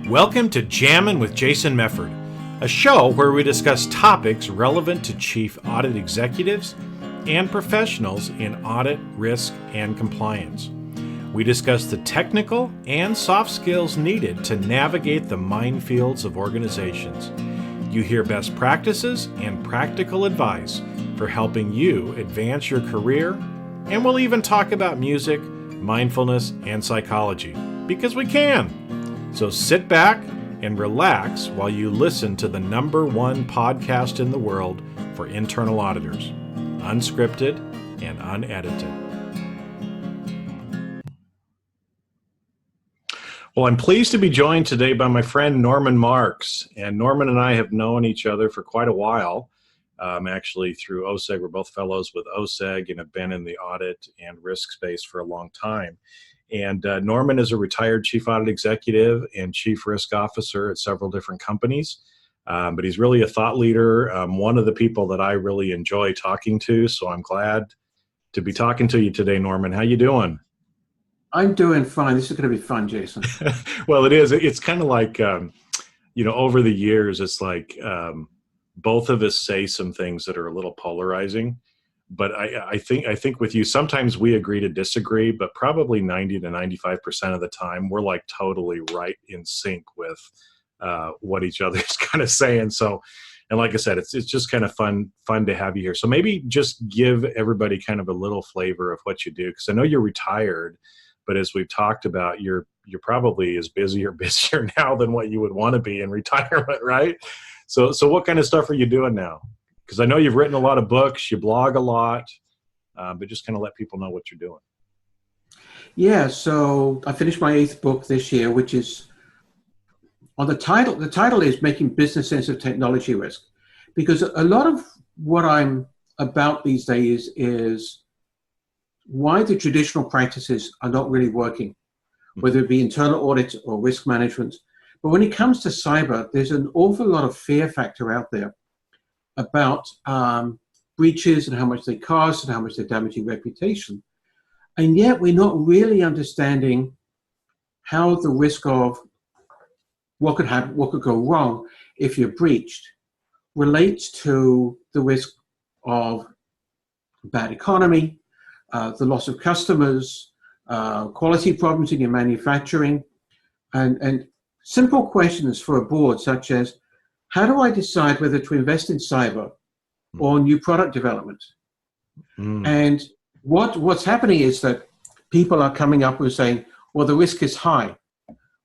Welcome to Jammin' with Jason Mefford, a show where we discuss topics relevant to Chief Audit Executives and professionals in audit, risk, and compliance. We discuss the technical and soft skills needed to navigate the minefields of organizations. You hear best practices and practical advice for helping you advance your career, and we'll even talk about music, mindfulness, and psychology, because we can. So sit back and relax while you listen to the #1 podcast in the world for internal auditors, unscripted and unedited. Well, I'm pleased to be joined today by my friend Norman Marks. And Norman and I have known each other for quite a while, actually through OSEG. We're both fellows with OSEG and have been in the audit and risk space for a long time. And Norman is a retired Chief Audit Executive and Chief Risk Officer at several different companies. But he's really a thought leader, one of the people that I really enjoy talking to. So I'm glad to be talking to you today, Norman. How you doing? I'm doing fine. This is going to be fun, Jason. Well, it is. It's kind of like, over the years, it's like both of us say some things that are a little polarizing. But I think with you, sometimes we agree to disagree, but probably 90 to 95% of the time, we're like totally right in sync with what each other is kind of saying. So, and like I said, it's just kind of fun to have you here. So maybe just give everybody kind of a little flavor of what you do, because I know you're retired, but as we've talked about, you're probably as busy or busier now than what you would want to be in retirement, right? So what kind of stuff are you doing now? Because I know you've written a lot of books, you blog a lot, but just kind of let people know what you're doing. Yeah, so I finished my 8th book this year, which is on the title. The title is Making Business Sense of Technology Risk, because a lot of what I'm about these days is why the traditional practices are not really working, whether it be internal audit or risk management. But when it comes to cyber, there's an awful lot of fear factor out there about breaches and how much they cost and how much they're damaging reputation. And yet we're not really understanding how the risk of what could happen, what could go wrong if you're breached relates to the risk of bad economy, the loss of customers, quality problems in your manufacturing, and simple questions for a board such as, how do I decide whether to invest in cyber or new product development? And what's happening is that people are coming up with saying, well, the risk is high.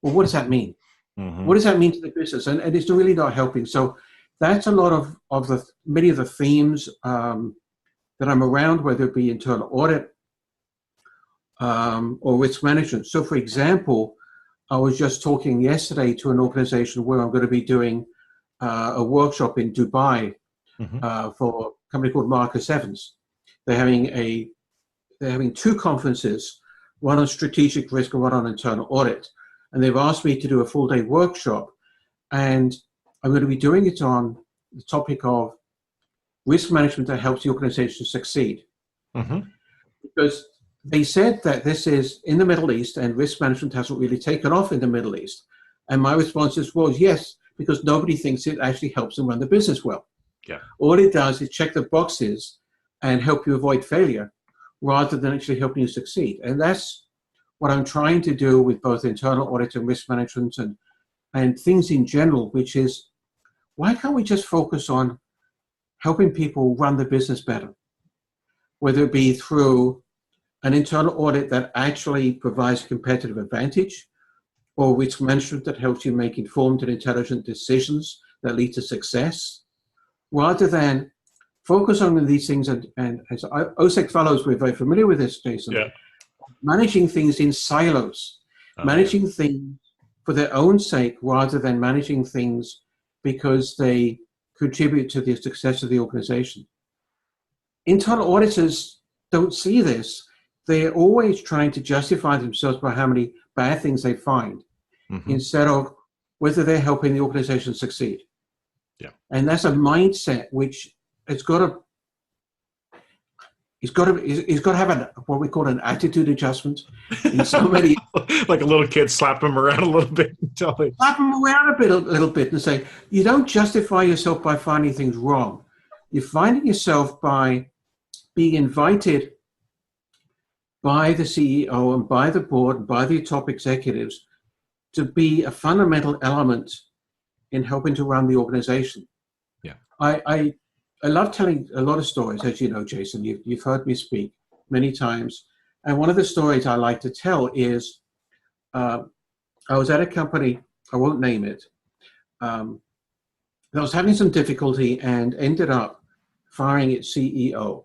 Well, what does that mean? What does that mean to the business? And it's really not helping. So that's a lot of many of the themes that I'm around, whether it be internal audit or risk management. So for example, I was just talking yesterday to an organization where I'm going to be doing a workshop in Dubai for a company called Marcus Evans. They're having 2 conferences, one on strategic risk and one on internal audit. And they've asked me to do a full-day workshop. And I'm going to be doing it on the topic of risk management that helps the organization succeed. Because they said that this is in the Middle East and risk management hasn't really taken off in the Middle East. And my response is, well, yes, because nobody thinks it actually helps them run the business well. Yeah. All it does is check the boxes and help you avoid failure rather than actually helping you succeed. And that's what I'm trying to do with both internal audit and risk management and things in general, which is, why can't we just focus on helping people run the business better? Whether it be through an internal audit that actually provides competitive advantage, or risk management that helps you make informed and intelligent decisions that lead to success, rather than focus on these things. And as OSEC fellows, we're very familiar with this, Jason. Yeah. Managing things in silos, managing things for their own sake, rather than managing things because they contribute to the success of the organization. Internal auditors don't see this. They're always trying to justify themselves by how many bad things they find, instead of whether they're helping the organization succeed. Yeah. And that's a mindset which it's got to, he's got to have what we call an attitude adjustment. In so many, like a little kid, slap him around a little bit until they slap him around a little bit, and say, you don't justify yourself by finding things wrong. You're finding yourself by being invited by the CEO and by the board and by the top executives to be a fundamental element in helping to run the organization. Yeah. I love telling a lot of stories, as you know, Jason. You've heard me speak many times. And one of the stories I like to tell is I was at a company, I won't name it, that was having some difficulty and ended up firing its CEO.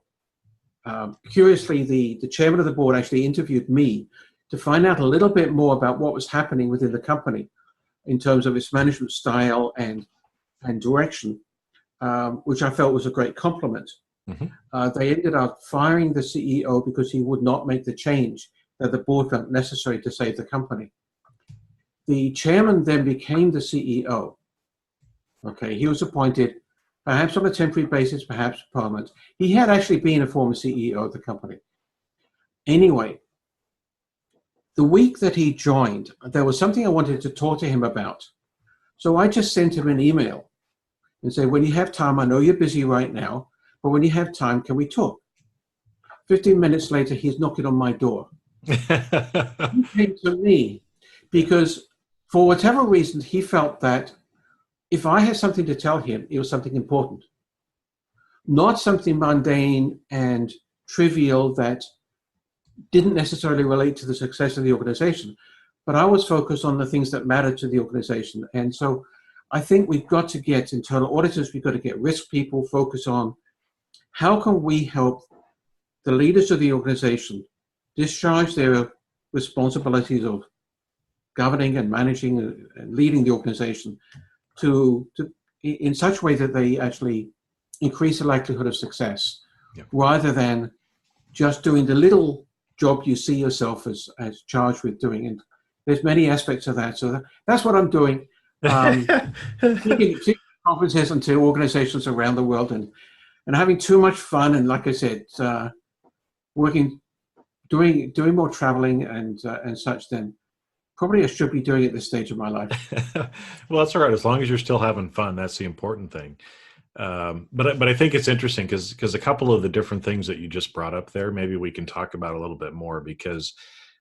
Curiously, the chairman of the board actually interviewed me to find out a little bit more about what was happening within the company in terms of its management style and direction, which I felt was a great compliment. Mm-hmm. They ended up firing the CEO because he would not make the change that the board felt necessary to save the company. The chairman then became the CEO. Okay, he was appointed perhaps on a temporary basis, perhaps permanent. He had actually been a former CEO of the company. Anyway, the week that he joined, there was something I wanted to talk to him about. So I just sent him an email and said, when you have time, I know you're busy right now, but when you have time, can we talk? 15 minutes later, he's knocking on my door. He came to me because for whatever reason, he felt that if I had something to tell him, it was something important, not something mundane and trivial that didn't necessarily relate to the success of the organization, but I was focused on the things that mattered to the organization. And so I think we've got to get internal auditors, we've got to get risk people focus on how can we help the leaders of the organization discharge their responsibilities of governing and managing and leading the organization to in such a way that they actually increase the likelihood of success, rather than just doing the little job you see yourself as charged with doing. And there's many aspects of that. So that's what I'm doing. Speaking conferences and to organizations around the world and having too much fun. And like I said, doing more traveling and such then. Probably I should be doing at this stage of my life. Well, that's all right. As long as you're still having fun, that's the important thing. But I think it's interesting because a couple of the different things that you just brought up there, maybe we can talk about a little bit more, because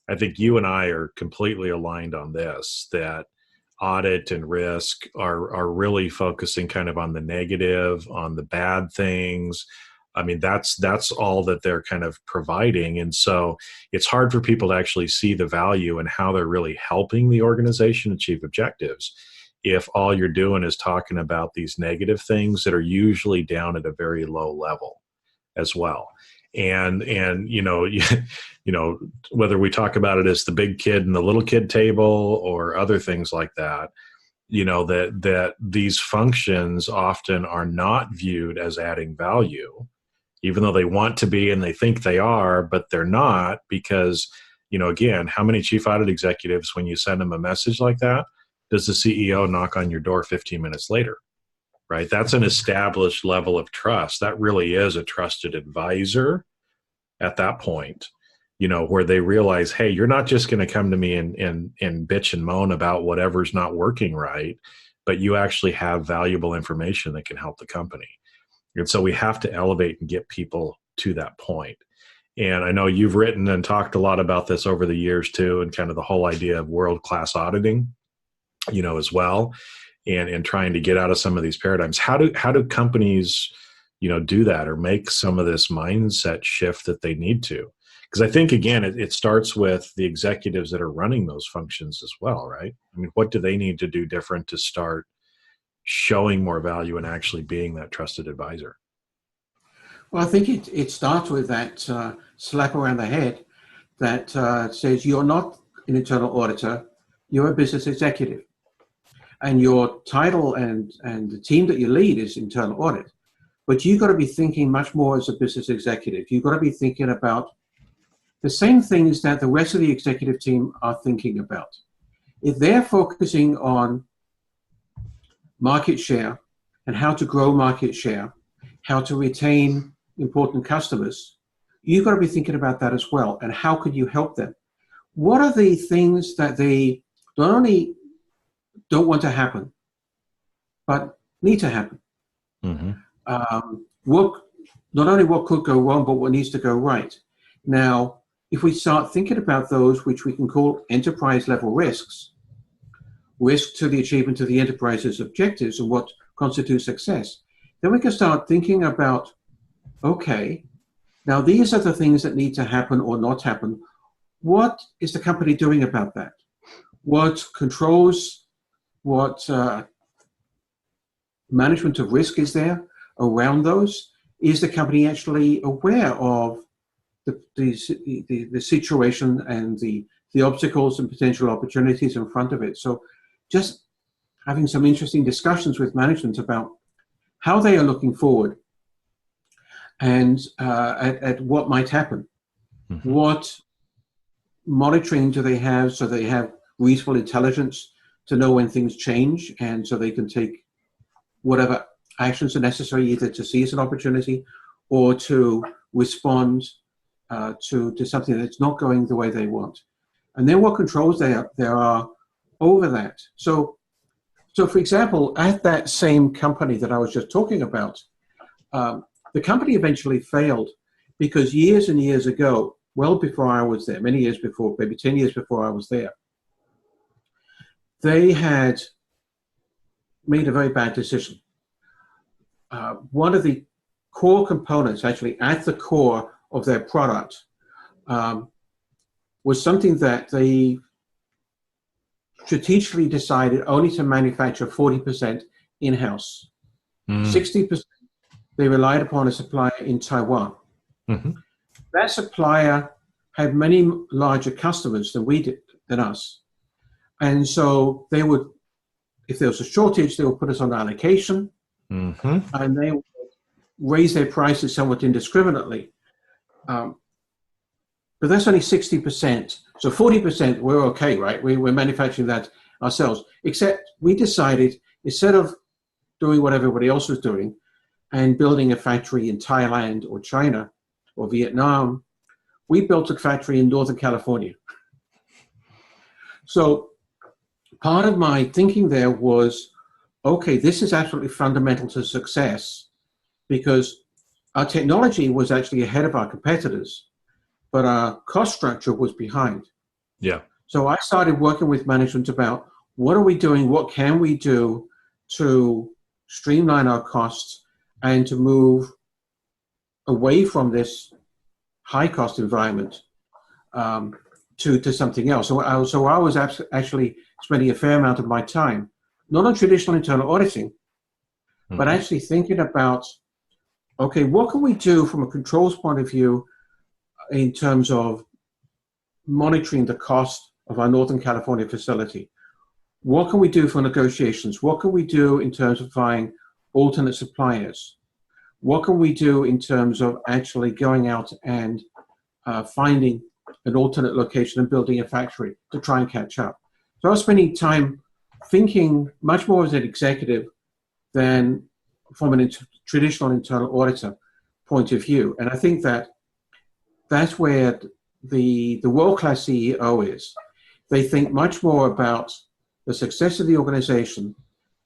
I think you and I are completely aligned on this, that audit and risk are really focusing kind of on the negative, on the bad things. I mean, that's all that they're kind of providing. And so it's hard for people to actually see the value and how they're really helping the organization achieve objectives if all you're doing is talking about these negative things that are usually down at a very low level as well. And you know, whether we talk about it as the big kid and the little kid table or other things like that, you know, that these functions often are not viewed as adding value, even though they want to be and they think they are, but they're not, because, you know, again, how many chief audit executives, when you send them a message like that, does the CEO knock on your door 15 minutes later, right? That's an established level of trust. That really is a trusted advisor at that point, you know, where they realize, hey, you're not just going to come to me and bitch and moan about whatever's not working right, but you actually have valuable information that can help the company. And so we have to elevate and get people to that point. And I know you've written and talked a lot about this over the years too, and kind of the whole idea of world-class auditing, you know, as well, and trying to get out of some of these paradigms. How do companies, you know, do that or make some of this mindset shift that they need to? Because I think, again, it starts with the executives that are running those functions as well, right? I mean, what do they need to do different to start showing more value and actually being that trusted advisor? Well, I think it starts with that slap around the head that says you're not an internal auditor, you're a business executive. And your title and the team that you lead is internal audit. But you've got to be thinking much more as a business executive. You've got to be thinking about the same things that the rest of the executive team are thinking about. If they're focusing on market share and how to grow market share, how to retain important customers, you've got to be thinking about that as well. And how could you help them? What are the things that they not only don't want to happen, but need to happen? Not only what could go wrong, but what needs to go right. Now, if we start thinking about those which we can call enterprise level risks, risk to the achievement of the enterprise's objectives and what constitutes success, then we can start thinking about, okay, now these are the things that need to happen or not happen. What is the company doing about that? What controls, what management of risk is there around those? Is the company actually aware of the situation and the obstacles and potential opportunities in front of it? So just having some interesting discussions with management about how they are looking forward and at what might happen. What monitoring do they have so they have reasonable intelligence to know when things change, and so they can take whatever actions are necessary either to seize an opportunity or to respond to something that's not going the way they want. And then what controls there are over that. So for example, at that same company that I was just talking about, the company eventually failed because years and years ago, well before I was there, many years before, maybe 10 years before I was there, they had made a very bad decision. One of the core components, actually at the core of their product, was something that they strategically decided only to manufacture 40% in-house. 60% they relied upon a supplier in Taiwan. That supplier had many larger customers than us. And so they would, if there was a shortage, they would put us on allocation, and they would raise their prices somewhat indiscriminately. But that's only 60%. So 40%, we're okay, right? We're manufacturing that ourselves. Except we decided, instead of doing what everybody else was doing and building a factory in Thailand or China or Vietnam, we built a factory in Northern California. So part of my thinking there was, okay, this is absolutely fundamental to success because our technology was actually ahead of our competitors, but our cost structure was behind. Yeah. So I started working with management about what are we doing, what can we do to streamline our costs and to move away from this high cost environment to something else. So I was actually spending a fair amount of my time, not on traditional internal auditing, but actually thinking about, okay, what can we do from a controls point of view in terms of monitoring the cost of our Northern California facility? What can we do for negotiations? What can we do in terms of finding alternate suppliers? What can we do in terms of actually going out and finding an alternate location and building a factory to try and catch up? So I was spending time thinking much more as an executive than from a traditional internal auditor point of view. And I think that's where the world-class CEO is. They think much more about the success of the organization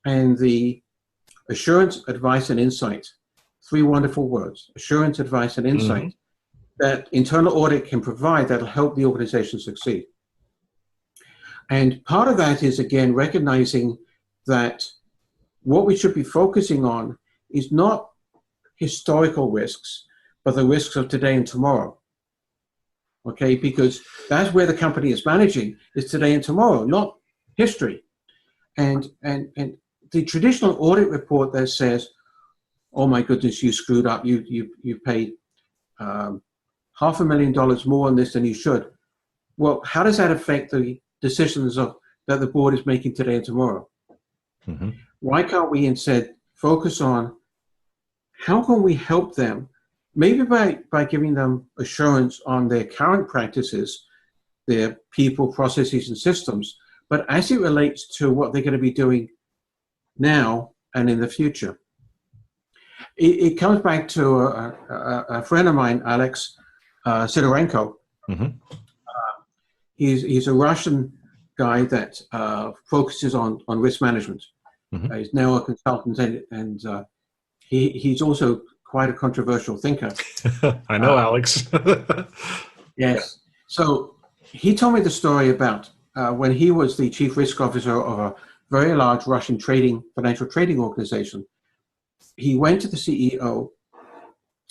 and the assurance, advice, and insight. 3 wonderful words: assurance, advice, and insight that internal audit can provide that'll help the organization succeed. And part of that is, again, recognizing that what we should be focusing on is not historical risks, but the risks of today and tomorrow. Okay, because that's where the company is managing, is today and tomorrow, not history. And the traditional audit report that says, oh my goodness, you screwed up, you paid $500,000 more on this than you should. Well, how does that affect the decisions that the board is making today and tomorrow? Why can't we instead focus on how can we help them, maybe by giving them assurance on their current practices, their people, processes, and systems, but as it relates to what they're going to be doing now and in the future. It comes back to a friend of mine, Alex, Sidorenko. Mm-hmm. He's a Russian guy that focuses on risk management. Mm-hmm. He's now a consultant, and he's also quite a controversial thinker. I know, Alex. Yes. So he told me the story about when he was the chief risk officer of a very large Russian financial trading organization. He went to the CEO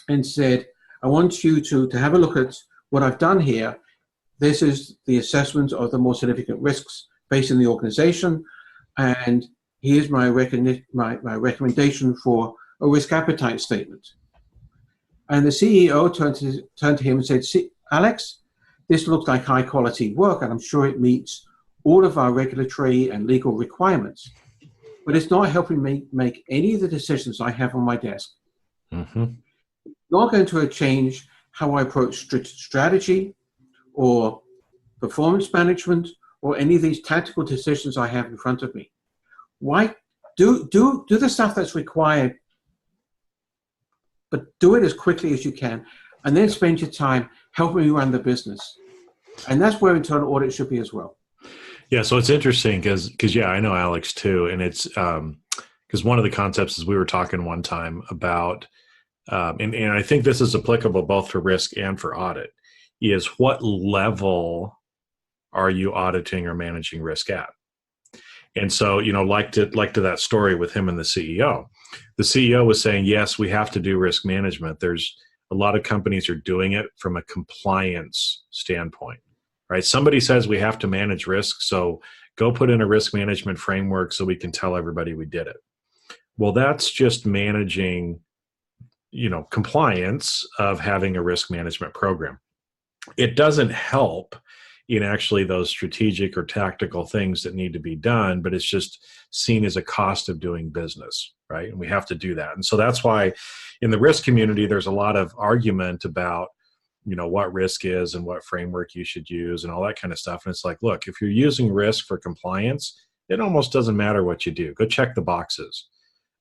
and said, I want you to have a look at what I've done here. This is the assessment of the more significant risks facing the organization, and here's my recommendation for a risk appetite statement. And the CEO turned to him and said, see, Alex, this looks like high quality work, and I'm sure it meets all of our regulatory and legal requirements, but it's not helping me make any of the decisions I have on my desk. Mm-hmm. Not going to change how I approach strategy or performance management or any of these tactical decisions I have in front of me. Why do the stuff that's required, but do it as quickly as you can, and then spend your time helping me run the business. And that's where internal audit should be as well. Yeah, so it's interesting because yeah, I know Alex too, and it's because one of the concepts is we were talking one time about, and I think this is applicable both for risk and for audit, is what level are you auditing or managing risk at? And so, like to that story with him and the CEO. The CEO was saying, yes, we have to do risk management. There's a lot of companies are doing it from a compliance standpoint, right? Somebody says we have to manage risk, so go put in a risk management framework so we can tell everybody we did it. Well, that's just managing, compliance of having a risk management program. It doesn't help in actually those strategic or tactical things that need to be done, but it's just seen as a cost of doing business, right? And we have to do that. And so that's why in the risk community, there's a lot of argument about, what risk is and what framework you should use and all that kind of stuff. And it's like, look, if you're using risk for compliance, it almost doesn't matter what you do. Go check the boxes.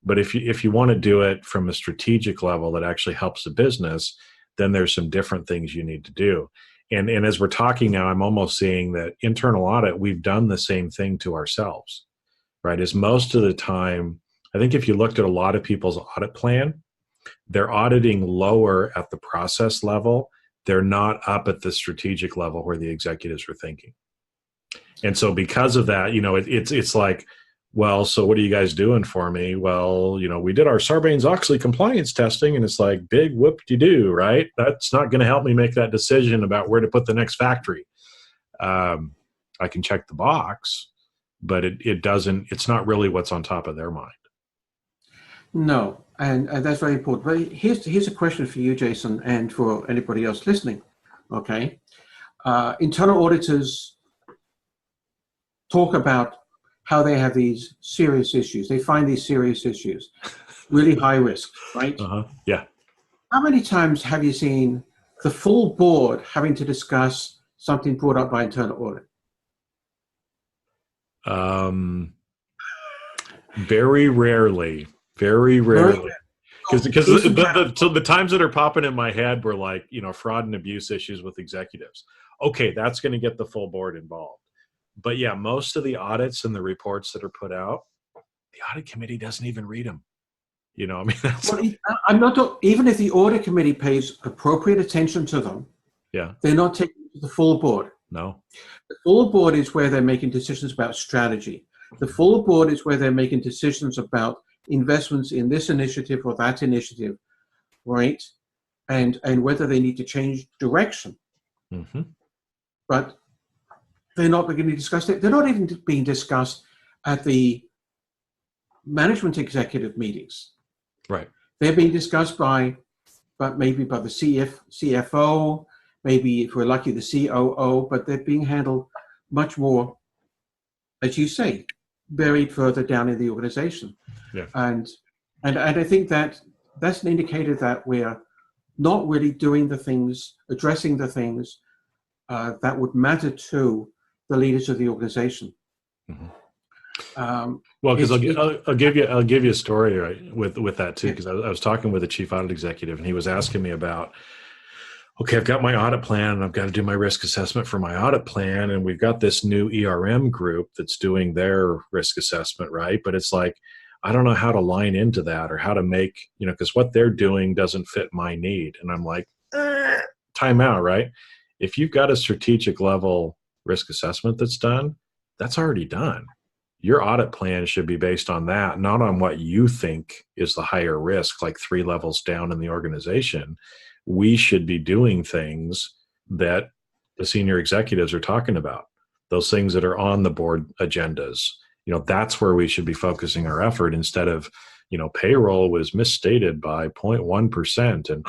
But if you want to do it from a strategic level that actually helps the business, then there's some different things you need to do. And as we're talking now, I'm almost seeing that internal audit, we've done the same thing to ourselves, right? Is most of the time, I think if you looked at a lot of people's audit plan, they're auditing lower at the process level. They're not up at the strategic level where the executives are thinking. And so because of that, it's like, well, so what are you guys doing for me? Well, we did our Sarbanes-Oxley compliance testing, and it's like big whoop-de-doo, right? That's not going to help me make that decision about where to put the next factory. I can check the box, but it's not really what's on top of their mind. No, and that's very important. But here's a question for you, Jason, and for anybody else listening, okay? Internal auditors talk about how they have these serious issues. They find these serious issues, really high risk, right? Yeah. How many times have you seen the full board having to discuss something brought up by internal audit? Very rarely. Because the times that are popping in my head were like, fraud and abuse issues with executives. Okay, that's going to get the full board involved. But yeah, most of the audits and the reports that are put out, the audit committee doesn't even read them. I'm not even if the audit committee pays appropriate attention to them. Yeah, they're not taking the full board. No, the full board is where they're making decisions about strategy. The full board is where they're making decisions about investments in this initiative or that initiative, right? And whether they need to change direction. Mm-hmm. But they're not being discussed. They're not even being discussed at the management executive meetings. Right. They're being discussed maybe by the CFO, maybe if we're lucky the COO, but they're being handled much more, as you say, buried further down in the organization. Yeah. And I think that's an indicator that we're not really doing the things, addressing the things that would matter to the leaders of the organization. Mm-hmm. Well, because I'll give you a story right with that too. Because I was talking with the Chief Audit Executive, and he was asking me about, okay, I've got my audit plan and I've got to do my risk assessment for my audit plan. And we've got this new ERM group that's doing their risk assessment, right? But it's like, I don't know how to line into that or how to make, because what they're doing doesn't fit my need. And I'm like, time out, right? If you've got a strategic level risk assessment that's done, that's already done. Your audit plan should be based on that, not on what you think is the higher risk, like 3 levels down in the organization. We should be doing things that the senior executives are talking about, those things that are on the board agendas. That's where we should be focusing our effort instead of, payroll was misstated by 0.1%. And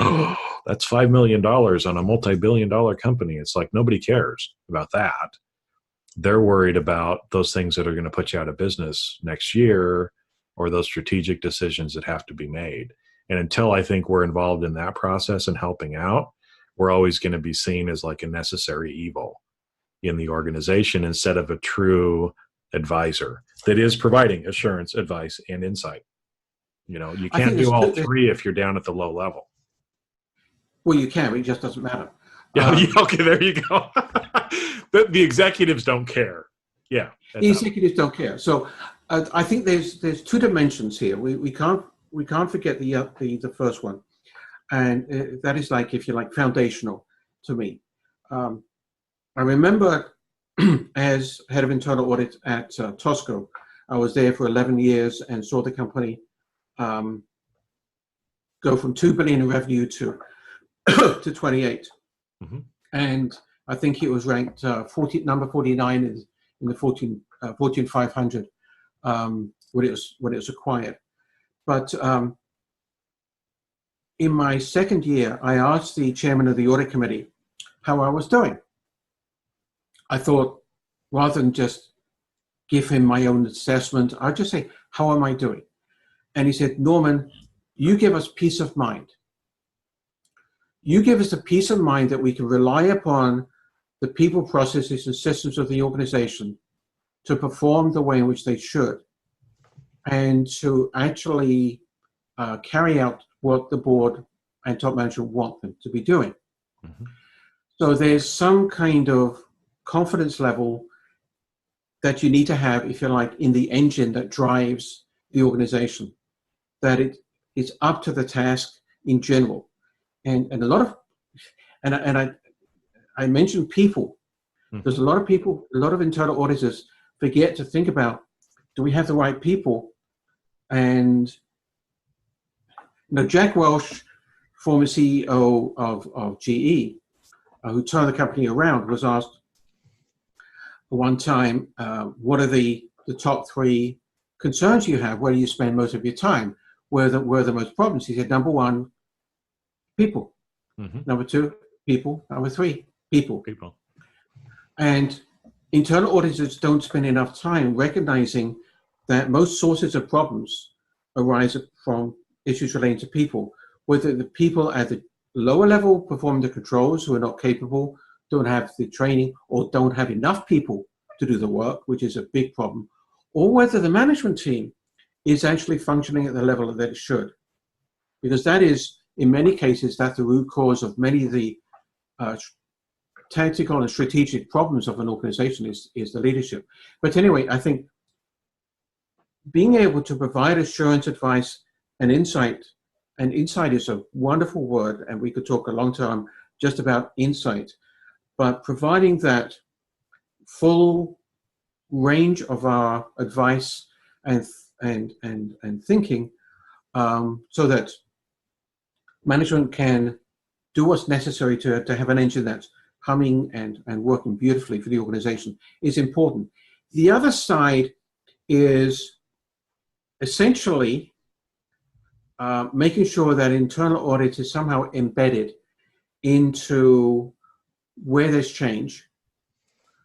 that's $5 million on a multi-billion-dollar company. It's like nobody cares about that. They're worried about those things that are going to put you out of business next year or those strategic decisions that have to be made. And until I think we're involved in that process and helping out, we're always going to be seen as like a necessary evil in the organization instead of a true advisor that is providing assurance, advice, and insight. You can't do all 3 if you're down at the low level. Well, you can, but it just doesn't matter. Yeah, okay, there you go. The executives don't care. Yeah. The executives don't care. So I think there's 2 dimensions here. We can't forget the first one. And that is, like, if you like, foundational to me. I remember as head of internal audit at Tosco, I was there for 11 years and saw the company go from $2 billion in revenue to 28. Mm-hmm. And I think it was ranked number 49 in the Fortune 500 when it was acquired. But in my second year, I asked the chairman of the audit committee how I was doing. I thought, rather than just give him my own assessment, I'd just say, how am I doing? And he said, Norman, you give us peace of mind. You give us the peace of mind that we can rely upon the people, processes, and systems of the organization to perform the way in which they should, and to actually carry out what the board and top management want them to be doing. Mm-hmm. So there's some kind of confidence level that you need to have, if you like, in the engine that drives the organization, that it is up to the task in general. And a lot of, and I mentioned people. Mm-hmm. There's a lot of people, a lot of internal auditors forget to think about, do we have the right people? And Jack Welch, former CEO of GE, who turned the company around, was asked one time, what are the top 3 concerns you have? Where do you spend most of your time? Where are the most problems? He said, number 1, people. Mm-hmm. Number 2, people. Number 3, people. And internal auditors don't spend enough time recognizing that most sources of problems arise from issues relating to people, whether the people at the lower level performing the controls who are not capable, don't have the training, or don't have enough people to do the work, which is a big problem, or whether the management team is actually functioning at the level that it should. Because that is, in many cases, that's the root cause of many of the tactical and strategic problems of an organization is the leadership. But anyway, I think being able to provide assurance, advice, and insight is a wonderful word, and we could talk a long time just about insight, but providing that full range of our advice and thinking, so that management can do what's necessary to have an engine that's humming and working beautifully for the organization is important. The other side is essentially making sure that internal audit is somehow embedded into where there's change,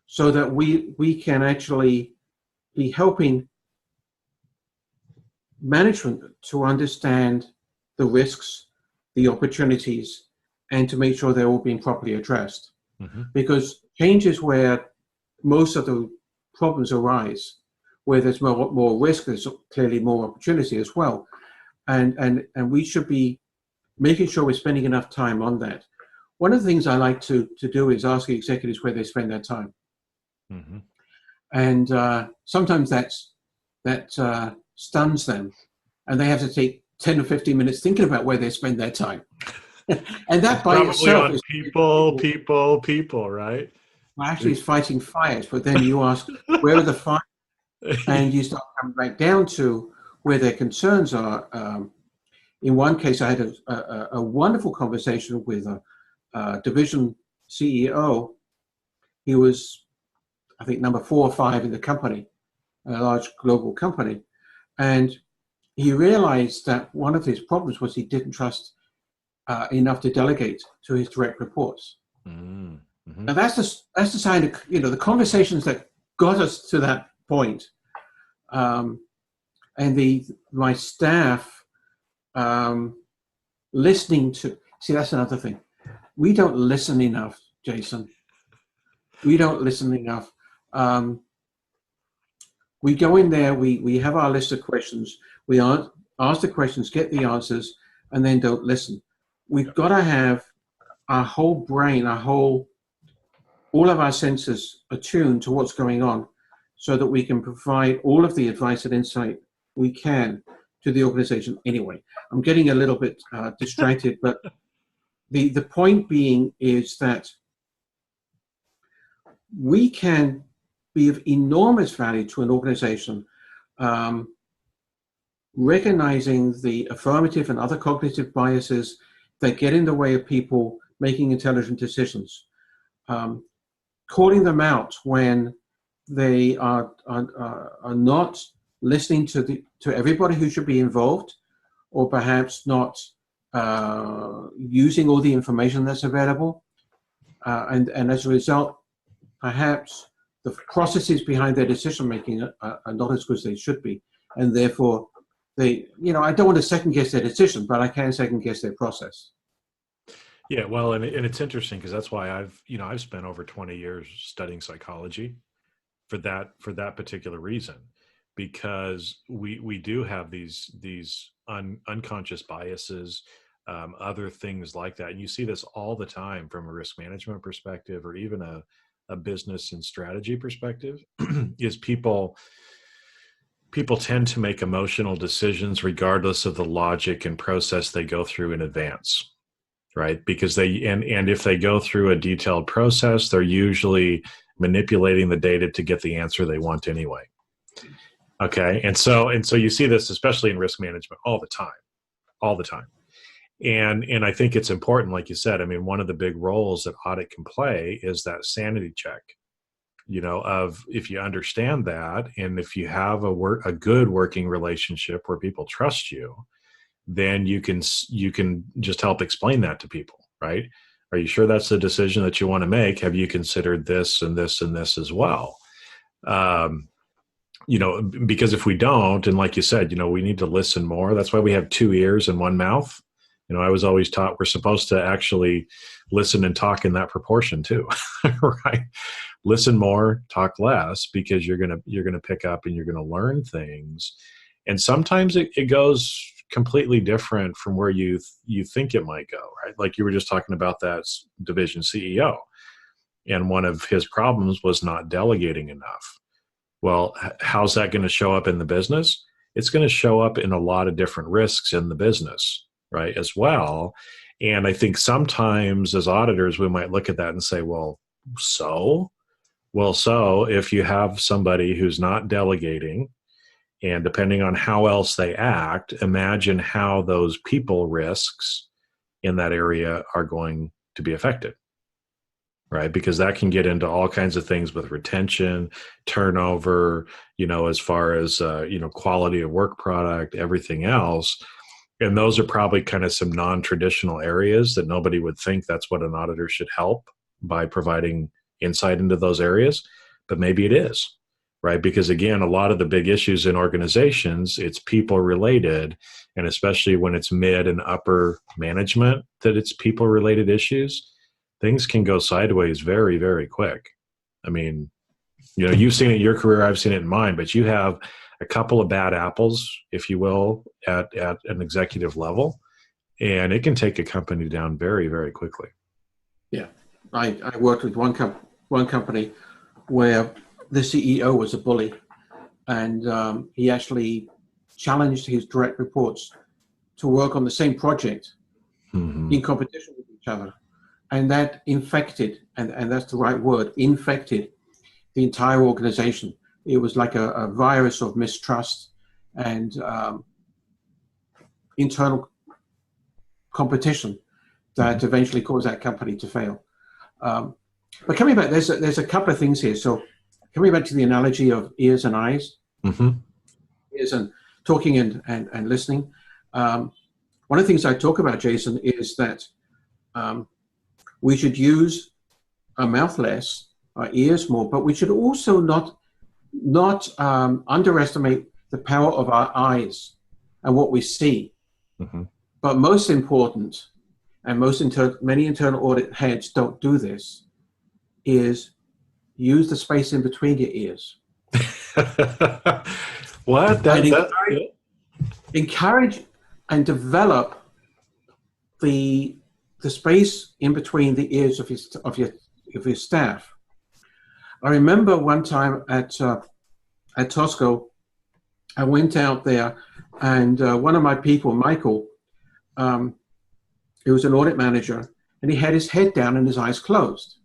so that we can actually be helping management to understand the risks, the opportunities, and to make sure they're all being properly addressed. Mm-hmm. Because change is where most of the problems arise. Where there's more risk, there's clearly more opportunity as well. And we should be making sure we're spending enough time on that. one of the things I like to do is ask executives where they spend their time. Mm-hmm. And sometimes that stuns them, and they have to take 10 or 15 minutes thinking about where they spend their time. And that It's by probably itself on is people, right? actually is fighting fires. But then you ask, where are the fires? And you start coming back down to where their concerns are. In one case, I had a wonderful conversation with a division CEO. He was, I think, number 4 or 5 in the company, a large global company. And he realized that one of his problems was he didn't trust enough to delegate to his direct reports. Mm-hmm. Now that's the sign of, the conversations that got us to that point. And my staff listening to, see, that's another thing. We don't listen enough, Jason. We don't listen enough. We go in there, we have our list of questions, we ask the questions, get the answers, and then don't listen. We've got to have our whole brain, all of our senses attuned to what's going on so that we can provide all of the advice and insight we can to the organization. Anyway, I'm getting a little bit distracted, but the point being is that we can be of enormous value to an organization, recognizing the affirmative and other cognitive biases that get in the way of people making intelligent decisions, calling them out when they are not listening to everybody who should be involved, or perhaps not using all the information that's available, and as a result, perhaps the processes behind their decision making are not as good as they should be, and therefore I don't want to second guess their decision, but I can second guess their process. Yeah, well, and it's interesting because that's why I've spent over 20 years studying psychology for that particular reason, because we do have these unconscious biases, other things like that, and you see this all the time from a risk management perspective, or even a business and strategy perspective. Is people tend to make emotional decisions regardless of the logic and process they go through in advance. Right? Because and if they go through a detailed process, they're usually manipulating the data to get the answer they want anyway. Okay. And so you see this, especially in risk management, all the time. And I think it's important, like you said, I mean, one of the big roles that audit can play is that sanity check, of if you understand that, and if you have a good working relationship where people trust you, then you can just help explain that to people, right? Are you sure that's the decision that you want to make? Have you considered this and this and this as well? Because if we don't, and like you said, we need to listen more. That's why we have 2 ears and 1 mouth. I was always taught we're supposed to actually listen and talk in that proportion too, right? Listen more, talk less, because you're gonna pick up and you're gonna learn things, and sometimes it goes completely different from where you think it might go, right? Like you were just talking about that division CEO, and one of his problems was not delegating enough. Well, how's that going to show up in the business? It's going to show up in a lot of different risks in the business, right, as well. And I think sometimes as auditors, we might look at that and say, so if you have somebody who's not delegating, and depending on how else they act, imagine how those people risks in that area are going to be affected, right? Because that can get into all kinds of things with retention, turnover, as far as, quality of work product, everything else. And those are probably kind of some non-traditional areas that nobody would think that's what an auditor should help by providing insight into those areas, but maybe it is. Right? Because again, a lot of the big issues in organizations, it's people related, and especially when it's mid and upper management that it's people related issues, things can go sideways very, very quick. I mean, you've seen it in your career, I've seen it in mine, but you have a couple of bad apples, if you will, at an executive level, and it can take a company down very, very quickly. Yeah, I worked with one company where the CEO was a bully, and he actually challenged his direct reports to work on the same project Hmm. in competition with each other. And that infected, and that's the right word, infected the entire organization. It was like a virus of mistrust and internal competition that Hmm. eventually caused that company to fail. Um, but coming back, there's a couple of things here. So coming back to the analogy of ears and eyes, Hmm. ears and talking and listening. One of the things I talk about, Jason, is that um, we should use our mouth less, our ears more, but we should also not underestimate the power of our eyes and what we see. Hmm. But most important, and many internal audit heads don't do this, is use the space in between your ears What and that yeah. encourage and develop the space in between the ears of your staff. I remember one time at Tosco, I went out there, and one of my people, Michael, um, he was an audit manager, and he had his head down and his eyes closed.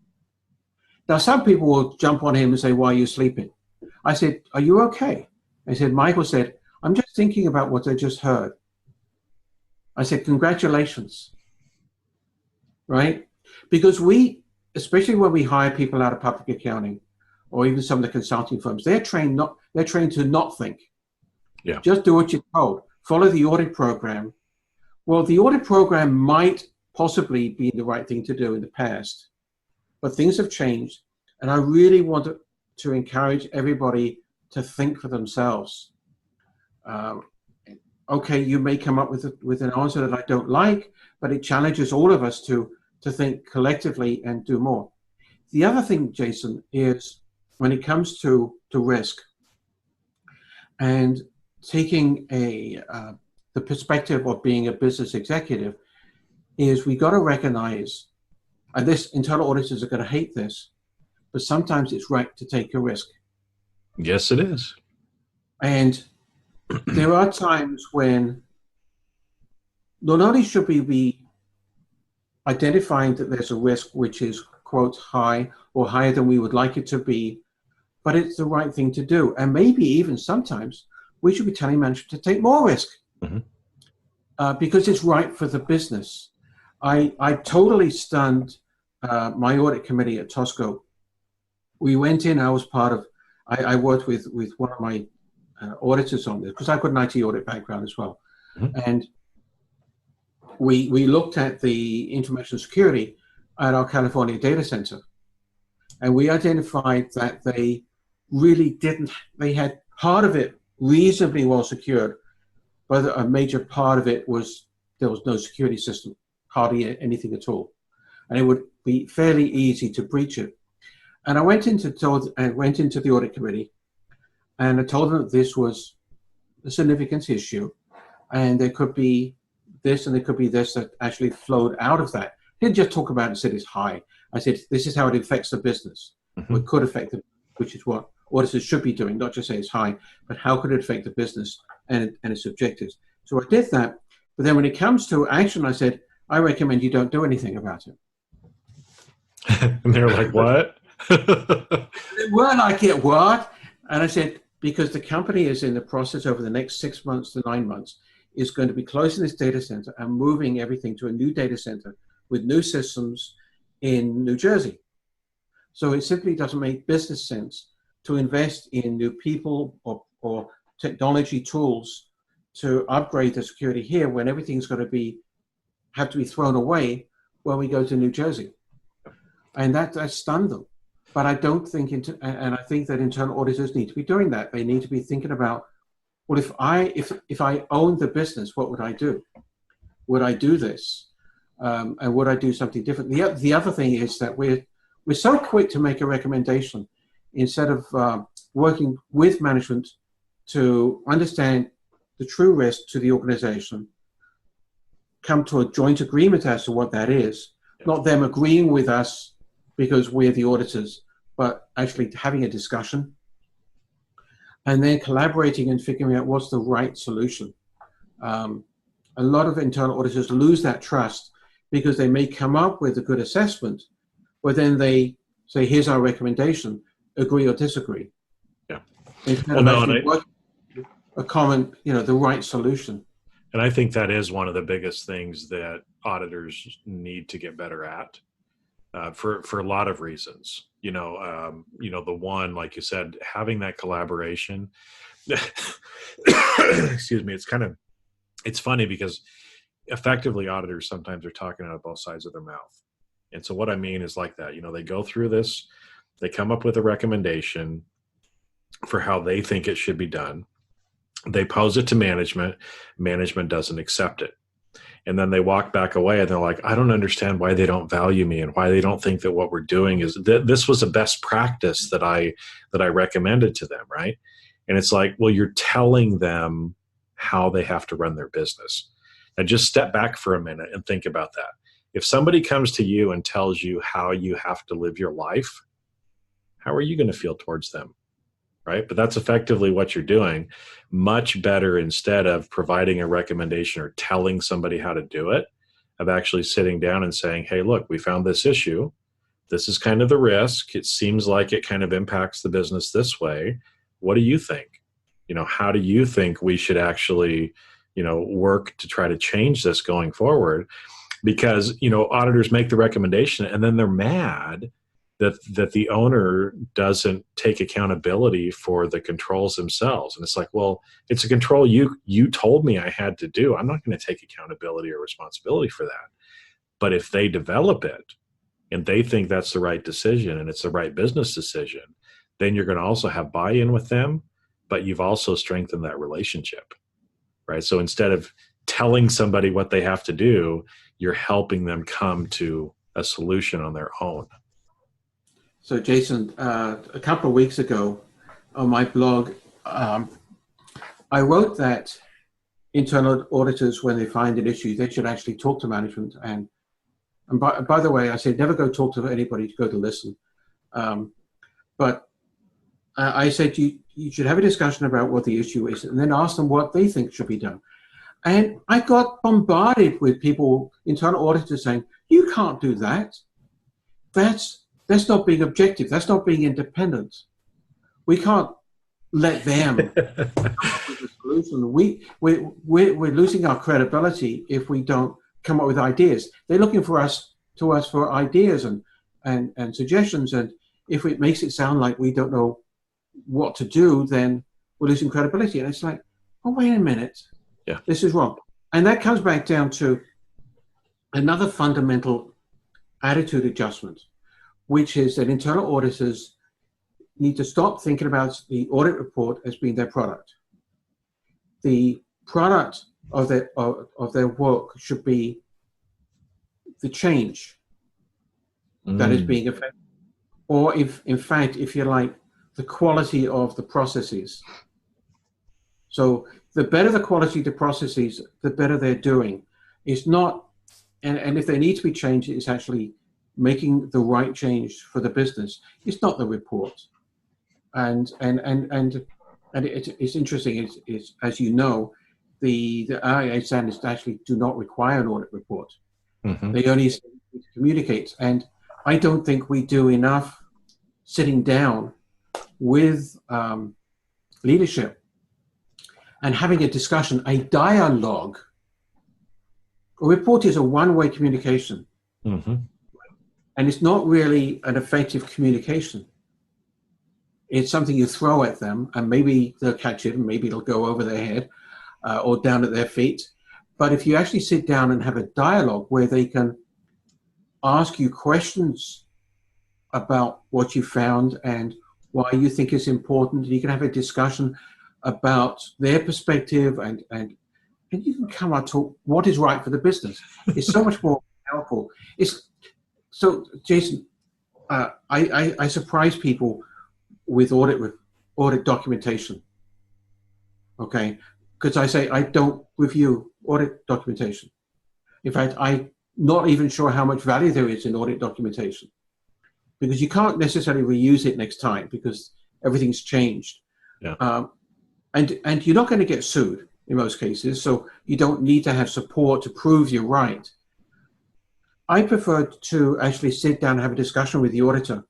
Now, some people will jump on him and say, "Why are you sleeping?" I said, "Are you okay?" I said, Michael said, "I'm just thinking about what I just heard." I said, "Congratulations," right? Because especially when we hire people out of public accounting or even some of the consulting firms, they're trained to not think. Yeah. Just do what you're told. Follow the audit program. Well, the audit program might possibly be the right thing to do in the past, but things have changed, and I really want to encourage everybody to think for themselves. Um, okay, you may come up with an answer that I don't like, but it challenges all of us to think collectively and do more. The other thing, Jason, is when it comes to risk and taking the perspective of being a business executive, is we got to recognize, and this internal auditors are going to hate this, but sometimes it's right to take a risk. Yes, it is. And there are times when not only should we be identifying that there's a risk which is, quote, high or higher than we would like it to be, but it's the right thing to do. And maybe even sometimes we should be telling management to take more risk Hmm. because it's right for the business. I totally stunned my audit committee at Tosco. We went in, I worked with one of my auditors on this because I've got an IT audit background as well. Hmm. And we looked at the information security at our California data center, and we identified that they really they had part of it reasonably well secured, but a major part of it was there was no security system, hardly anything at all. And it would be fairly easy to breach it. And I went into the audit committee, and I told them that this was a significant issue, and there could be this and there could be this that actually flowed out of that. I didn't just talk about it and said it's high. I said this is how it affects the business. Hmm. Or it could affect it, which is what auditors should be doing, not just say it's high, but how could it affect the business and its objectives. So I did that, but then when it comes to action, I said, I recommend you don't do anything about it. And they're like, "What?" They were like, "It what?" And I said, because the company is in the process over the next 6 months to 9 months, is going to be closing this data center and moving everything to a new data center with new systems in New Jersey. So it simply doesn't make business sense to invest in new people or technology tools to upgrade the security here when everything's going to have to be thrown away when we go to New Jersey. And that stunned them. But I don't think, and I think that internal auditors need to be doing that. They need to be thinking about, well, if I owned the business, what would I do? Would I do this? And would I do something different? The other thing is that we're so quick to make a recommendation instead of working with management to understand the true risk to the organization, come to a joint agreement as to what that is. not them agreeing with us because we're the auditors, but actually having a discussion and then collaborating and figuring out what's the right solution. A lot of internal auditors lose that trust because they may come up with a good assessment, but then they say, here's our recommendation, agree or disagree. Yeah. Instead of actually working a common, the right solution. And I think that is one of the biggest things that auditors need to get better at, for a lot of reasons. The one, like you said, having that collaboration. Excuse me. It's funny because effectively auditors sometimes are talking out of both sides of their mouth. And so what I mean is like that, they go through this, they come up with a recommendation for how they think it should be done. They pose it to management. Management doesn't accept it. And then they walk back away and they're like, I don't understand why they don't value me and why they don't think that what we're doing is this was a best practice that I recommended to them. Right. And it's like, well, you're telling them how they have to run their business. Now just step back for a minute and think about that. If somebody comes to you and tells you how you have to live your life, how are you going to feel towards them? Right? But that's effectively what you're doing. Much better, instead of providing a recommendation or telling somebody how to do it, of actually sitting down and saying, hey, look, we found this issue. This is kind of the risk. It seems like it kind of impacts the business this way. What do you think? How do you think we should actually, work to try to change this going forward? Because, auditors make the recommendation and then they're mad that the owner doesn't take accountability for the controls themselves. And it's like, well, it's a control you told me I had to do. I'm not going to take accountability or responsibility for that. But if they develop it and they think that's the right decision and it's the right business decision, then you're going to also have buy-in with them, but you've also strengthened that relationship, right? So instead of telling somebody what they have to do, you're helping them come to a solution on their own. So Jason, a couple of weeks ago on my blog, I wrote that internal auditors, when they find an issue, they should actually talk to management. And by the way, I said, never go talk to anybody, go to listen. But I said, you should have a discussion about what the issue is and then ask them what they think should be done. And I got bombarded with people, internal auditors, saying, you can't do that. That's not being objective. That's not being independent. We can't let them come up with a solution. We're losing our credibility if we don't come up with ideas. They're looking for us for ideas and suggestions. And if it makes it sound like we don't know what to do, then we're losing credibility. And it's like, oh, wait a minute. Yeah. This is wrong. And that comes back down to another fundamental attitude adjustment, which is that internal auditors need to stop thinking about the audit report as being their product. The product of their work should be the change that is being affected, or in fact, if you like, the quality of the processes. So the better the quality of the processes, the better they're doing. It's not, and if they need to be changed, it's actually making the right change for the business. It's not the report. And it's interesting. It's as you know, the IA standards actually do not require an audit report. Mm-hmm. They only communicate. And I don't think we do enough sitting down with leadership and having a discussion, a dialogue. A report is a one-way communication. Mm-hmm. And it's not really an effective communication. It's something you throw at them, and maybe they'll catch it, and maybe it'll go over their head or down at their feet. But if you actually sit down and have a dialogue where they can ask you questions about what you found and why you think it's important, and you can have a discussion about their perspective, and you can come out to what is right for the business. It's so much more powerful. So, Jason, I surprise people with audit documentation, okay? Because I say I don't review audit documentation. In fact, I not even sure how much value there is in audit documentation, because you can't necessarily reuse it next time because everything's changed. Yeah. And you're not going to get sued in most cases, so you don't need to have support to prove you're right. I prefer to actually sit down and have a discussion with the auditor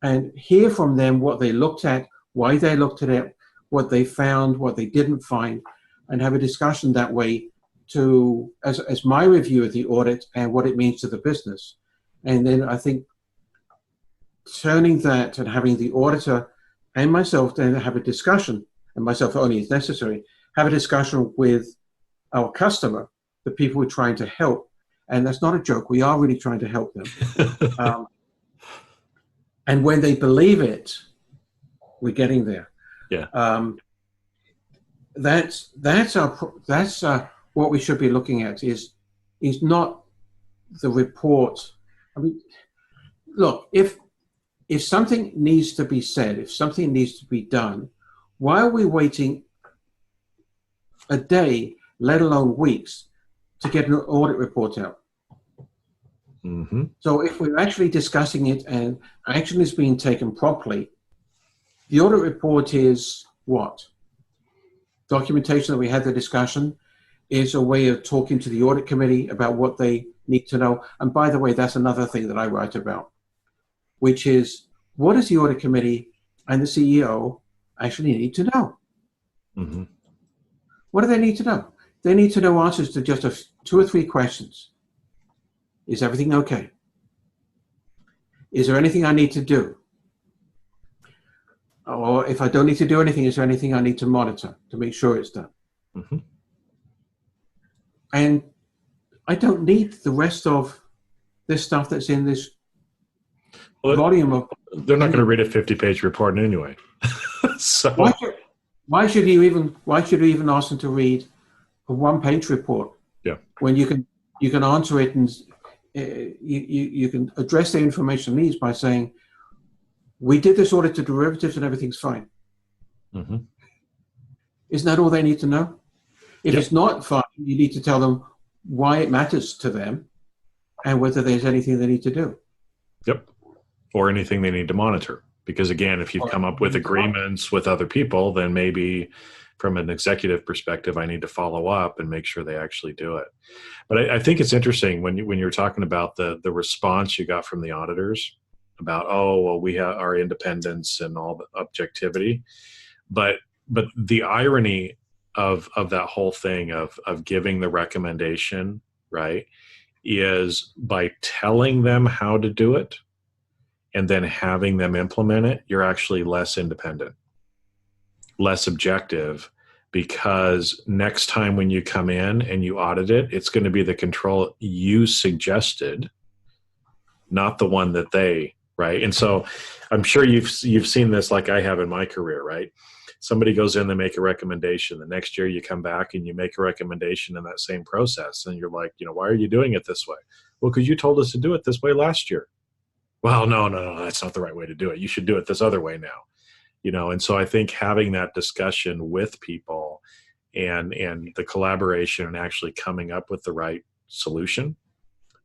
and hear from them what they looked at, why they looked at it, what they found, what they didn't find, and have a discussion that way to as my review of the audit and what it means to the business. And then I think turning that and having the auditor and myself then have a discussion, and myself only if necessary, have a discussion with our customer, the people we're trying to help. And that's not a joke. We are really trying to help them. And when they believe it, we're getting there. Yeah. That's what we should be looking at is not the report. I mean, look, if something needs to be said, if something needs to be done, why are we waiting a day, let alone weeks, to get an audit report out? Mm-hmm. So if we're actually discussing it and action is being taken properly, the audit report is what? Documentation that we had the discussion, is a way of talking to the audit committee about what they need to know. And by the way, that's another thing that I write about, which is what does the audit committee and the CEO actually need to know? Mm-hmm. What do they need to know? They need to know answers to just 2 or 3 questions. Is everything okay? Is there anything I need to do? Or if I don't need to do anything, is there anything I need to monitor to make sure it's done? Mm-hmm. And I don't need the rest of this stuff that's in this volume of... They're not going to read a 50-page report anyway. So why should you even ask them to read a 1-page report? Yeah. When you can answer it and you can address their information needs by saying, we did this audit to derivatives and everything's fine. Mm-hmm. Isn't that all they need to know? If Yep. it's not fine, you need to tell them why it matters to them and whether there's anything they need to do. Yep. Or anything they need to monitor. Because again, if you've come up with agreements with other people, then maybe from an executive perspective, I need to follow up and make sure they actually do it. But I think it's interesting when you're talking about the response you got from the auditors about, oh, well, we have our independence and all the objectivity. But the irony of that whole thing of giving the recommendation, right, is by telling them how to do it and then having them implement it, you're actually less independent, less objective, because next time when you come in and you audit it, it's going to be the control you suggested, not the one that they, right? And so I'm sure you've seen this like I have in my career, right? Somebody goes in, they make a recommendation. The next year you come back and you make a recommendation in that same process. And you're like, why are you doing it this way? Well, because you told us to do it this way last year. Well, no, that's not the right way to do it. You should do it this other way now. And so I think having that discussion with people and the collaboration and actually coming up with the right solution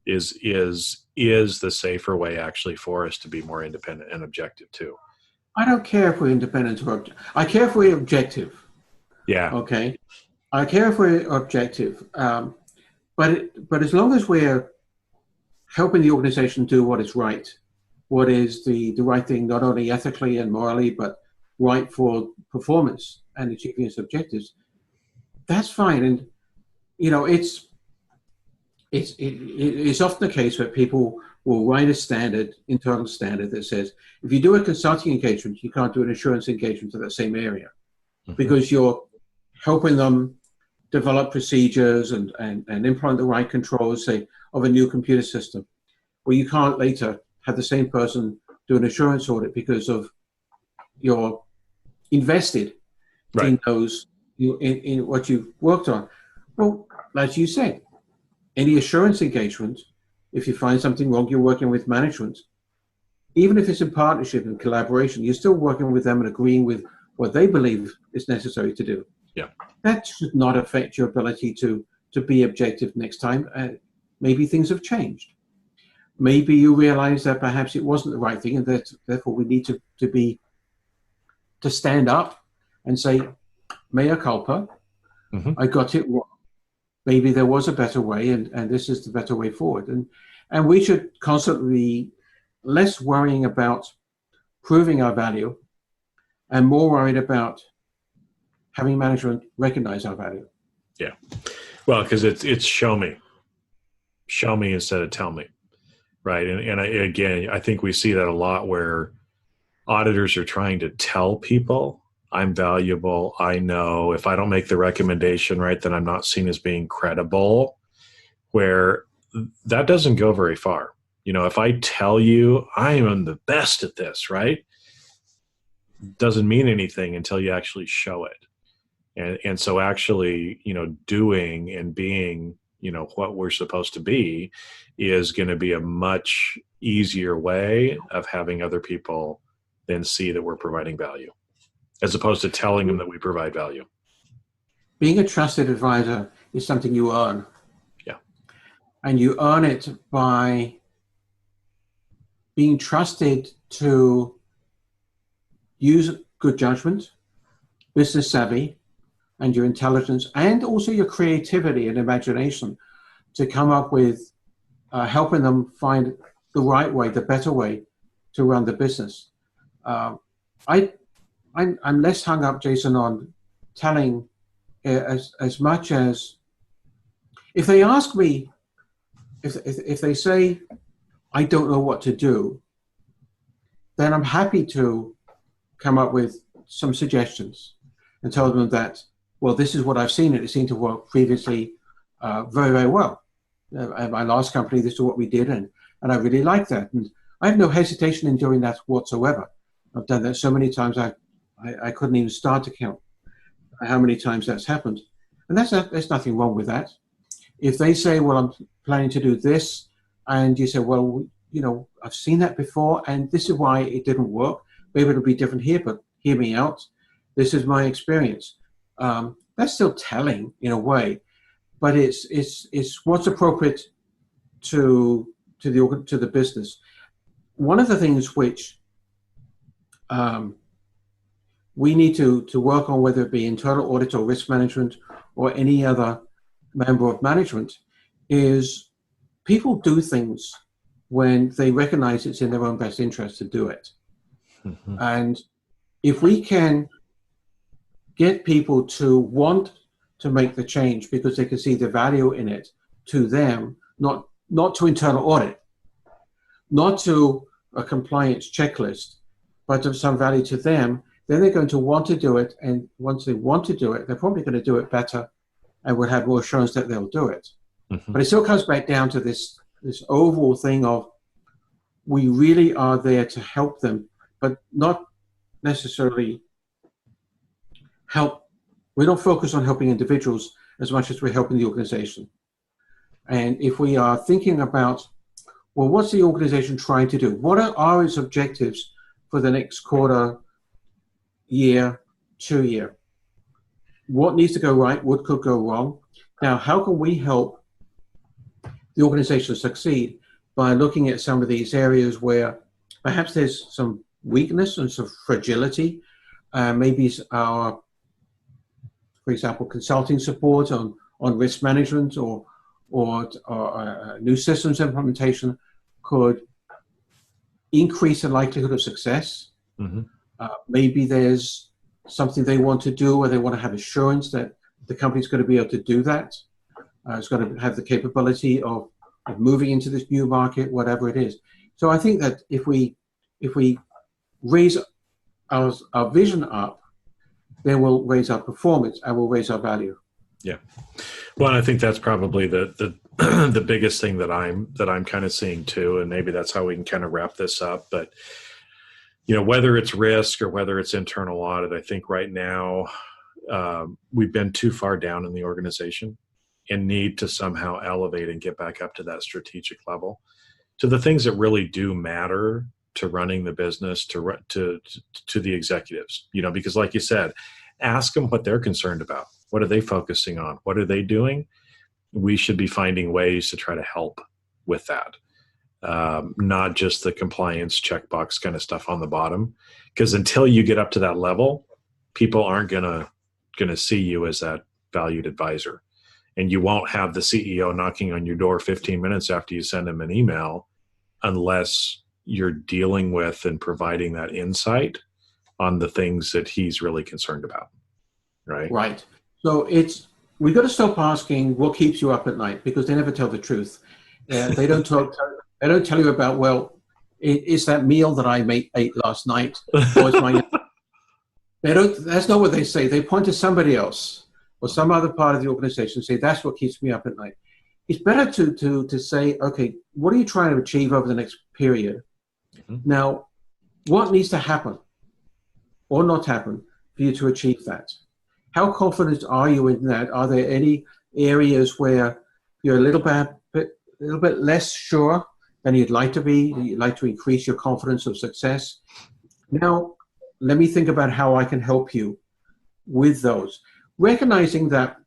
is the safer way actually for us to be more independent and objective too. I don't care if we're independent or objective. I care if we're objective. Yeah. Okay. I care if we're objective. But as long as we're helping the organization do what is right, what is the right thing, not only ethically and morally, but right for performance and achieving its objectives, that's fine. And, it's often the case where people will write a internal standard that says, if you do a consulting engagement, you can't do an assurance engagement to that same area, because you're helping them develop procedures and implement the right controls, say, of a new computer system. Well, you can't later have the same person do an assurance audit because of you're invested in those, in what you've worked on. Well, as you said, any assurance engagement, if you find something wrong, you're working with management. Even if it's in partnership and collaboration, you're still working with them and agreeing with what they believe is necessary to do. Yeah. That should not affect your ability to be objective next time. maybe things have changed. Maybe you realize that perhaps it wasn't the right thing, and that therefore we need to stand up and say, mea culpa, I got it wrong. Maybe there was a better way, and this is the better way forward. And we should constantly be less worrying about proving our value and more worried about having management recognize our value. Yeah. Well, because it's show me instead of tell me. Right. And again, I think we see that a lot where auditors are trying to tell people I'm valuable. I know if I don't make the recommendation, right, then I'm not seen as being credible, where that doesn't go very far. If I tell you I am the best at this, right, doesn't mean anything until you actually show it. And so actually, doing and being, what we're supposed to be is going to be a much easier way of having other people then see that we're providing value, as opposed to telling them that we provide value. Being a trusted advisor is something you earn. Yeah. And you earn it by being trusted to use good judgment, business savvy, and your intelligence, and also your creativity and imagination to come up with helping them find the right way, the better way to run the business. I'm less hung up, Jason, on telling as much as if they ask me, if they say, I don't know what to do, then I'm happy to come up with some suggestions and tell them that, well, this is what I've seen, and it seemed to work previously very, very well. At my last company, this is what we did, and I really like that. And I have no hesitation in doing that whatsoever. I've done that so many times, I couldn't even start to count how many times that's happened. And there's nothing wrong with that. If they say, well, I'm planning to do this, and you say, well, I've seen that before, and this is why it didn't work. Maybe it'll be different here, but hear me out. This is my experience. That's still telling in a way, but it's what's appropriate to the business. One of the things which we need to work on, whether it be internal audit or risk management or any other member of management, is people do things when they recognize it's in their own best interest to do it. Mm-hmm. And if we can get people to want to make the change because they can see the value in it to them, not to internal audit, not to a compliance checklist, but of some value to them, then they're going to want to do it. And once they want to do it, they're probably going to do it better and will have more assurance that they'll do it. Mm-hmm. But it still comes back down to this overall thing of we really are there to help them, but not necessarily help. We don't focus on helping individuals as much as we're helping the organization. And if we are thinking about, well, what's the organization trying to do? What are its objectives for the next quarter, year, 2 year? What needs to go right? What could go wrong? Now, how can we help the organization succeed by looking at some of these areas where perhaps there's some weakness and some fragility? Maybe our, for example, consulting support on risk management or new systems implementation could increase the likelihood of success. Mm-hmm. Maybe there's something they want to do or they want to have assurance that the company's going to be able to do that. It's got to have the capability of moving into this new market, whatever it is. So I think that if we raise our vision up, then we'll raise our performance and we'll raise our value. Yeah. Well, and I think that's probably the the biggest thing that I'm kind of seeing too, and maybe that's how we can kind of wrap this up. But whether it's risk or whether it's internal audit, I think right now we've been too far down in the organization and need to somehow elevate and get back up to that strategic level, to the things that really do matter to running the business, to the executives. Because like you said, ask them what they're concerned about. What are they focusing on? What are they doing? we should be finding ways to try to help with that. Not just the compliance checkbox kind of stuff on the bottom, because until you get up to that level, people aren't gonna see you as that valued advisor, and you won't have the CEO knocking on your door 15 minutes after you send him an email, unless you're dealing with and providing that insight on the things that he's really concerned about, right? Right. So we got to stop asking what keeps you up at night, because they never tell the truth. They don't tell you about, well, is that meal that I ate last night, or is my that's not what they say. They point to somebody else or some other part of the organization and say, that's what keeps me up at night. It's better to say, okay, what are you trying to achieve over the next period? Mm-hmm. Now, what needs to happen or not happen for you to achieve that? How confident are you in that? Are there any areas where you're a little bit less sure than you'd like to be? You'd like to increase your confidence of success? Now, let me think about how I can help you with those. Recognizing that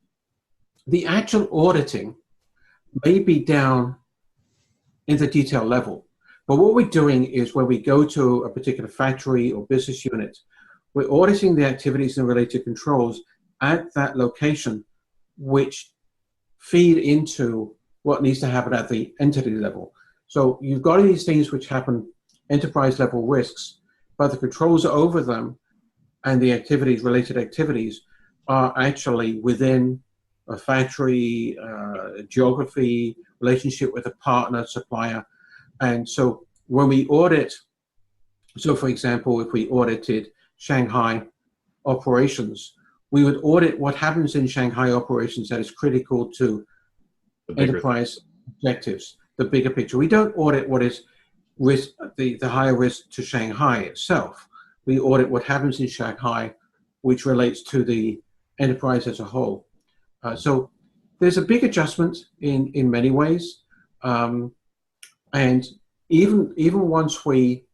the actual auditing may be down in the detail level, but what we're doing is when we go to a particular factory or business unit, we're auditing the activities and related controls at that location, which feed into what needs to happen at the entity level. So you've got these things which happen enterprise level risks, but the controls over them and the activities, related activities, are actually within a factory, geography, relationship with a partner, supplier. And so when we audit, so for example, if we audited Shanghai operations, we would audit what happens in Shanghai operations that is critical to enterprise objectives, the bigger picture. We don't audit what is risk, the higher risk to Shanghai itself. We audit what happens in Shanghai, which relates to the enterprise as a whole. So there's a big adjustment in many ways. And even once we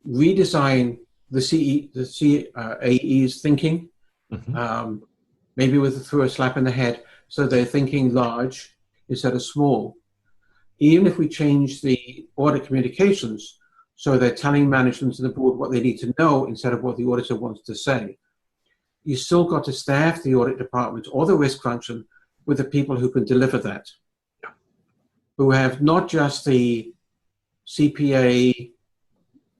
redesign the CAE's thinking, mm-hmm. Maybe through a slap in the head, so they're thinking large instead of small. Even if we change the audit communications, so they're telling management and the board what they need to know instead of what the auditor wants to say, you still got to staff the audit department or the risk function with the people who can deliver that, yeah. Who have not just the CPA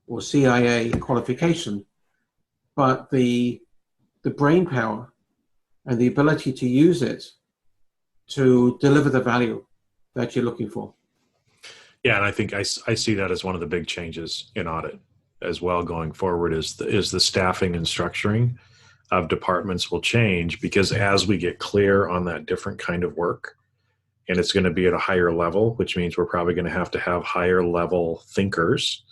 or CIA qualification, but the brain power and the ability to use it to deliver the value that you're looking for. Yeah, and I think I see that as one of the big changes in audit as well going forward is the staffing and structuring of departments will change, because as we get clear on that different kind of work, and it's going to be at a higher level, which means we're probably going to have higher level thinkers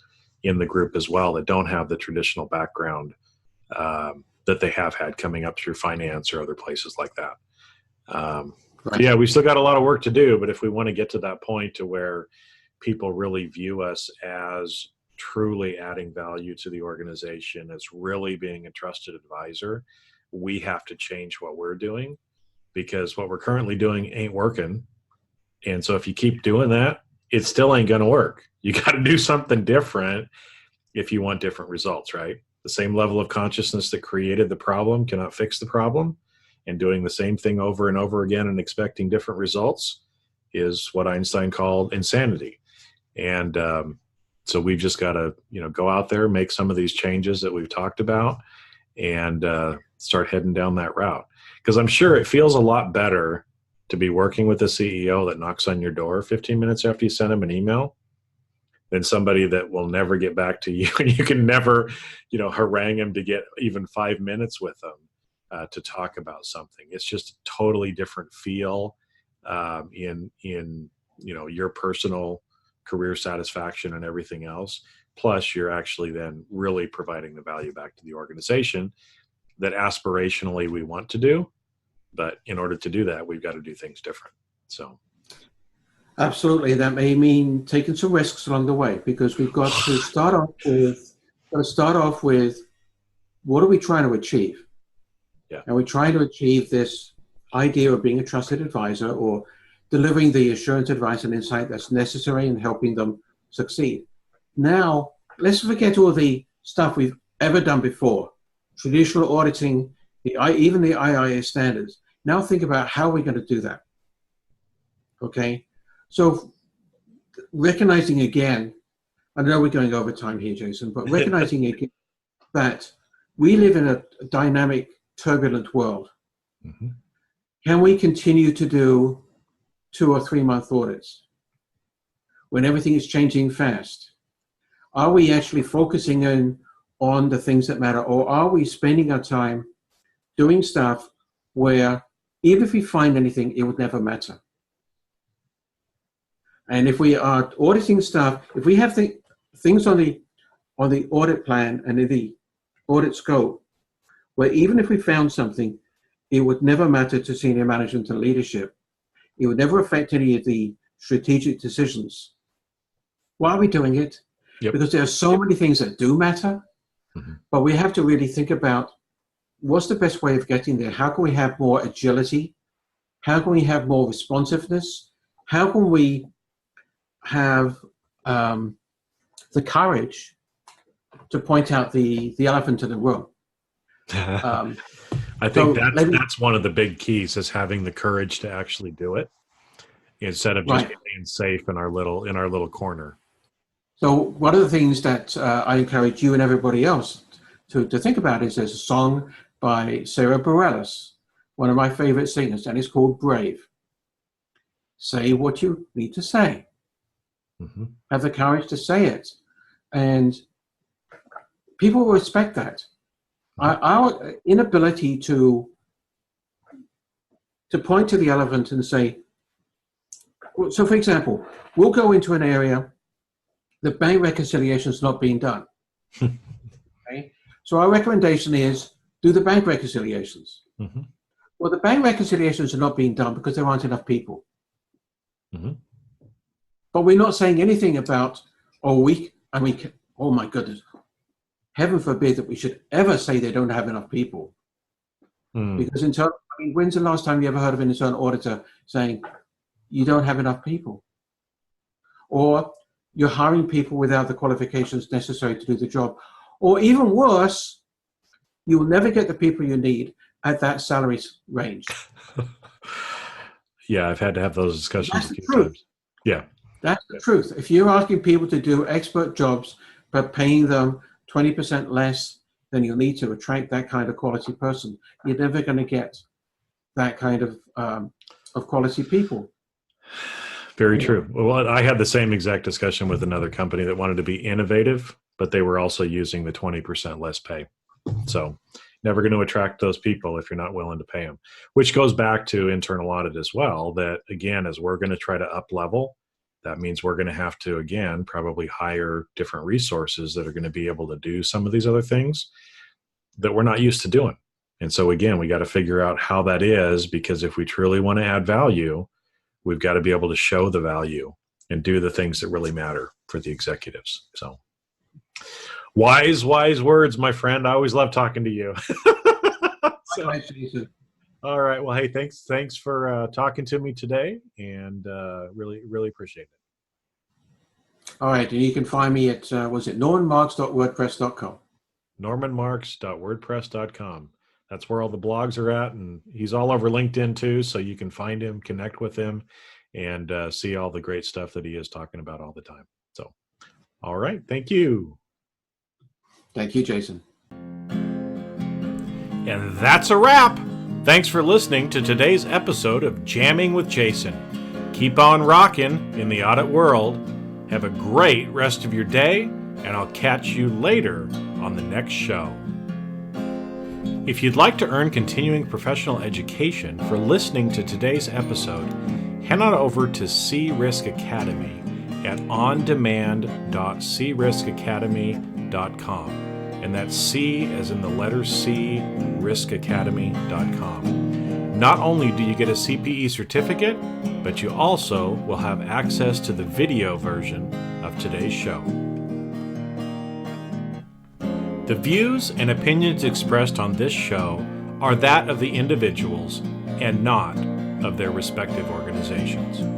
in the group as well that don't have the traditional background that they have had coming up through finance or other places like that. Right. Yeah, we still got a lot of work to do, but if we want to get to that point to where people really view us as truly adding value to the organization, as really being a trusted advisor, we have to change what we're doing, because what we're currently doing ain't working. And so if you keep doing that, it still ain't going to work. You got to do something different if you want different results, right? The same level of consciousness that created the problem cannot fix the problem. And doing the same thing over and over again and expecting different results is what Einstein called insanity. And so we've just got to, go out there, make some of these changes that we've talked about, and start heading down that route. Because I'm sure it feels a lot better to be working with a CEO that knocks on your door 15 minutes after you send them an email than somebody that will never get back to you, and you can never, harangue them to get even 5 minutes with them to talk about something. It's just a totally different feel in your personal career satisfaction and everything else. Plus, you're actually then really providing the value back to the organization that aspirationally we want to do. But in order to do that, we've got to do things different. So, absolutely, that may mean taking some risks along the way, because we've got to start off with what are we trying to achieve? Yeah. And we're trying to achieve this idea of being a trusted advisor or delivering the assurance, advice, and insight that's necessary in helping them succeed. Now, let's forget all the stuff we've ever done before, traditional auditing, even the IIA standards. Now think about how we're going to do that. Okay? So recognizing again, I know we're going over time here, Jason, but recognizing again that we live in a dynamic, turbulent world. Mm-hmm. Can we continue to do 2 or 3 month audits when everything is changing fast? Are we actually focusing on the things that matter, or are we spending our time doing stuff where even if we find anything, it would never matter? And if we are auditing stuff, if we have things on the audit plan and in the audit scope, where even if we found something, it would never matter to senior management and leadership, it would never affect any of the strategic decisions. Why are we doing it? Yep. Because there are so many things that do matter, Mm-hmm. but we have to really think about what's the best way of getting there? How can we have more agility? How can we have more responsiveness? How can we have the courage to point out the elephant in the room? I think that's one of the big keys, is having the courage to actually do it instead of just being safe in our little corner. So one of the things that I encourage you and everybody else to think about is there's a song by Sarah Bareilles, one of my favorite singers, and it's called Brave. Say what you need to say. Mm-hmm. Have the courage to say it. And people will respect that. Our inability to point to the elephant and say, so for example, we'll go into an area, the bank reconciliation is not being done. Okay? So our recommendation is do the bank reconciliations. Mm-hmm. Well, the bank reconciliations are not being done because there aren't enough people. Mm-hmm. But we're not saying anything about, oh my goodness, heaven forbid that we should ever say they don't have enough people. Because when's the last time you ever heard of an internal auditor saying you don't have enough people? Or you're hiring people without the qualifications necessary to do the job. Or even worse, you will never get the people you need at that salary range. Yeah, I've had to have those discussions a few times. Yeah. That's the truth. If you're asking people to do expert jobs, but paying them 20% less than you'll need to attract that kind of quality person, you're never going to get that kind of quality people. Very true. Well, I had the same exact discussion with another company that wanted to be innovative, but they were also using the 20% less pay. So never going to attract those people if you're not willing to pay them, which goes back to internal audit as well, that again, as we're going to try to up level, that means we're going to have to, again, probably hire different resources that are going to be able to do some of these other things that we're not used to doing. And so again, we got to figure out how that is, because if we truly want to add value, we've got to be able to show the value and do the things that really matter for the executives. So wise words, my friend. I always love talking to you. So, all right. Well, hey, thanks for talking to me today, and really appreciate it. All right. And you can find me at, normanmarks.wordpress.com. normanmarks.wordpress.com. That's where all the blogs are at, and he's all over LinkedIn too, so you can find him, connect with him, and see all the great stuff that he is talking about all the time. So, all right. Thank you. Thank you, Jason. And that's a wrap. Thanks for listening to today's episode of Jamming with Jason. Keep on rocking in the audit world. Have a great rest of your day, and I'll catch you later on the next show. If you'd like to earn continuing professional education for listening to today's episode, head on over to C-Risk Academy at ondemand.criskacademy.com. And that's C as in the letter C, riskacademy.com. Not only do you get a CPE certificate, but you also will have access to the video version of today's show. The views and opinions expressed on this show are that of the individuals and not of their respective organizations.